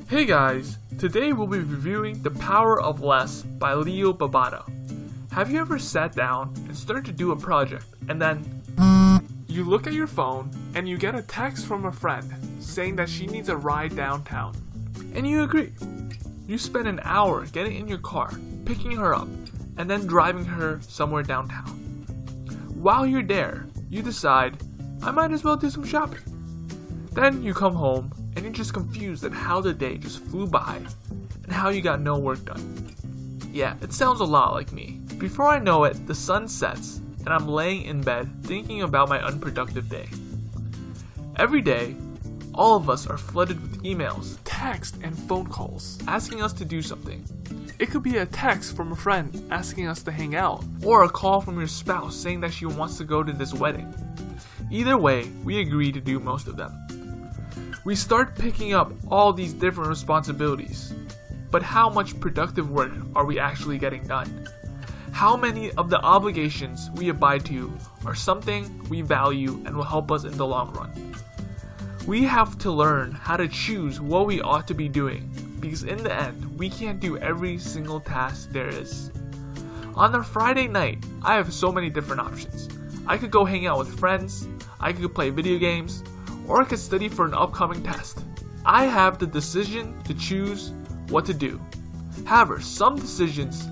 Hey guys, today we'll be reviewing The Power of Less by Leo Babauta. Have you ever sat down and started to do a project and then you look at your phone and you get a text from a friend saying that she needs a ride downtown, and you agree? You spend an hour getting in your car, picking her up, and then driving her somewhere downtown. While you're there, you decide, I might as well do some shopping. Then you come home and you're just confused at how the day just flew by and how you got no work done. Yeah, it sounds a lot like me. Before I know it, the sun sets and I'm laying in bed thinking about my unproductive day. Every day, all of us are flooded with emails, text, and phone calls asking us to do something. It could be a text from a friend asking us to hang out, or a call from your spouse saying that she wants to go to this wedding. Either way, we agree to do most of them. We start picking up all these different responsibilities, but how much productive work are we actually getting done? How many of the obligations we abide to are something we value and will help us in the long run? We have to learn how to choose what we ought to be doing, because in the end, we can't do every single task there is. On a Friday night, I have so many different options. I could go hang out with friends, I could play video games, or I could study for an upcoming test. I have the decision to choose what to do. However, some decisions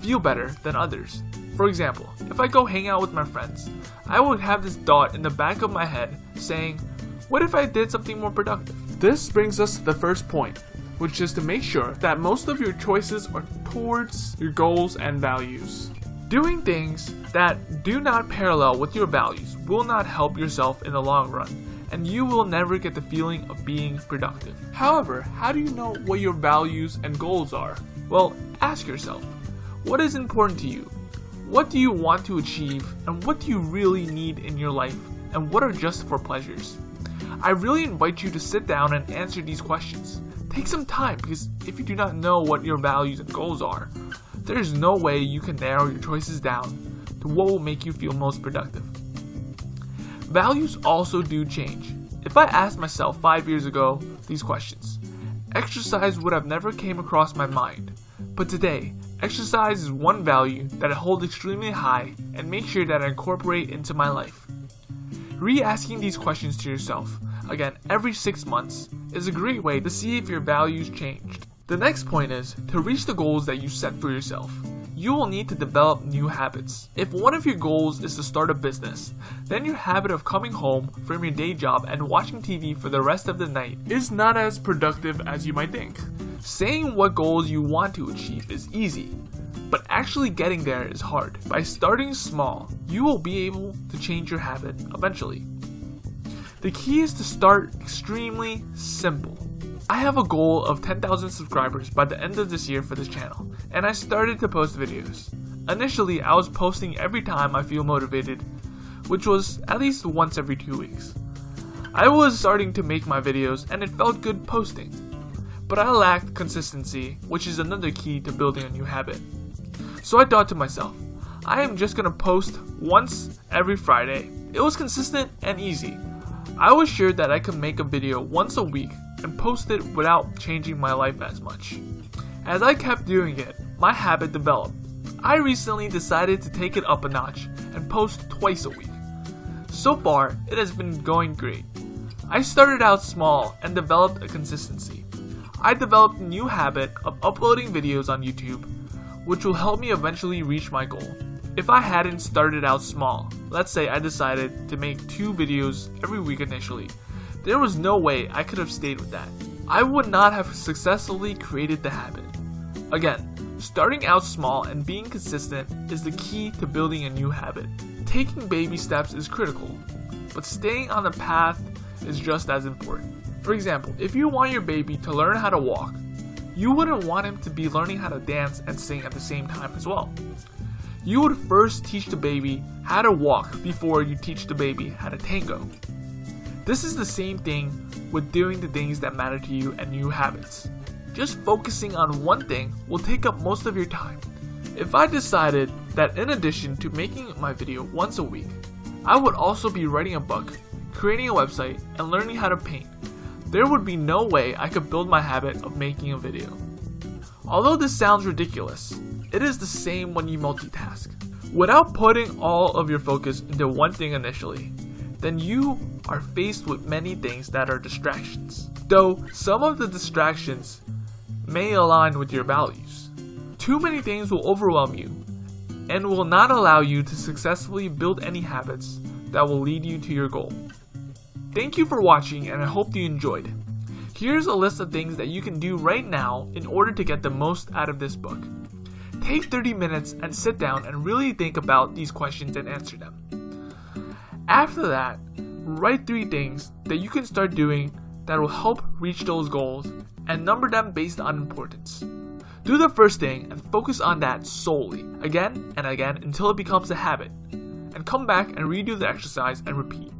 feel better than others. For example, if I go hang out with my friends, I would have this thought in the back of my head saying, what if I did something more productive? This brings us to the first point, which is to make sure that most of your choices are towards your goals and values. Doing things that do not parallel with your values will not help yourself in the long run, and you will never get the feeling of being productive. However, how do you know what your values and goals are? Well, ask yourself, what is important to you? What do you want to achieve, and what do you really need in your life, and what are just for pleasures? I really invite you to sit down and answer these questions. Take some time, because if you do not know what your values and goals are, there is no way you can narrow your choices down to what will make you feel most productive. Values also do change. If I asked myself 5 years ago these questions, exercise would have never came across my mind. But today, exercise is one value that I hold extremely high and make sure that I incorporate into my life. Re-asking these questions to yourself, again every 6 months, is a great way to see if your values changed. The next point is to reach the goals that you set for yourself. You will need to develop new habits. If one of your goals is to start a business, then your habit of coming home from your day job and watching TV for the rest of the night is not as productive as you might think. Saying what goals you want to achieve is easy, but actually getting there is hard. By starting small, you will be able to change your habit eventually. The key is to start extremely simple. I have a goal of 10,000 subscribers by the end of this year for this channel, and I started to post videos. Initially, I was posting every time I feel motivated, which was at least once every 2 weeks. I was starting to make my videos and it felt good posting, but I lacked consistency, which is another key to building a new habit. So I thought to myself, I am just gonna post once every Friday. It was consistent and easy. I was sure that I could make a video once a week and post it without changing my life as much. As I kept doing it, my habit developed. I recently decided to take it up a notch and post twice a week. So far, it has been going great. I started out small and developed a consistency. I developed a new habit of uploading videos on YouTube, which will help me eventually reach my goal. If I hadn't started out small, let's say I decided to make 2 videos every week initially, there was no way I could have stayed with that. I would not have successfully created the habit. Again, starting out small and being consistent is the key to building a new habit. Taking baby steps is critical, but staying on the path is just as important. For example, if you want your baby to learn how to walk, you wouldn't want him to be learning how to dance and sing at the same time as well. You would first teach the baby how to walk before you teach the baby how to tango. This is the same thing with doing the things that matter to you and new habits. Just focusing on one thing will take up most of your time. If I decided that in addition to making my video once a week, I would also be writing a book, creating a website, and learning how to paint, there would be no way I could build my habit of making a video. Although this sounds ridiculous, it is the same when you multitask. Without putting all of your focus into one thing initially, then you are faced with many things that are distractions. Though some of the distractions may align with your values, too many things will overwhelm you and will not allow you to successfully build any habits that will lead you to your goal. Thank you for watching, and I hope you enjoyed. Here's a list of things that you can do right now in order to get the most out of this book. Take 30 minutes and sit down and really think about these questions and answer them. After that, write 3 things that you can start doing that will help reach those goals and number them based on importance. Do the first thing and focus on that solely, again and again until it becomes a habit, and come back and redo the exercise and repeat.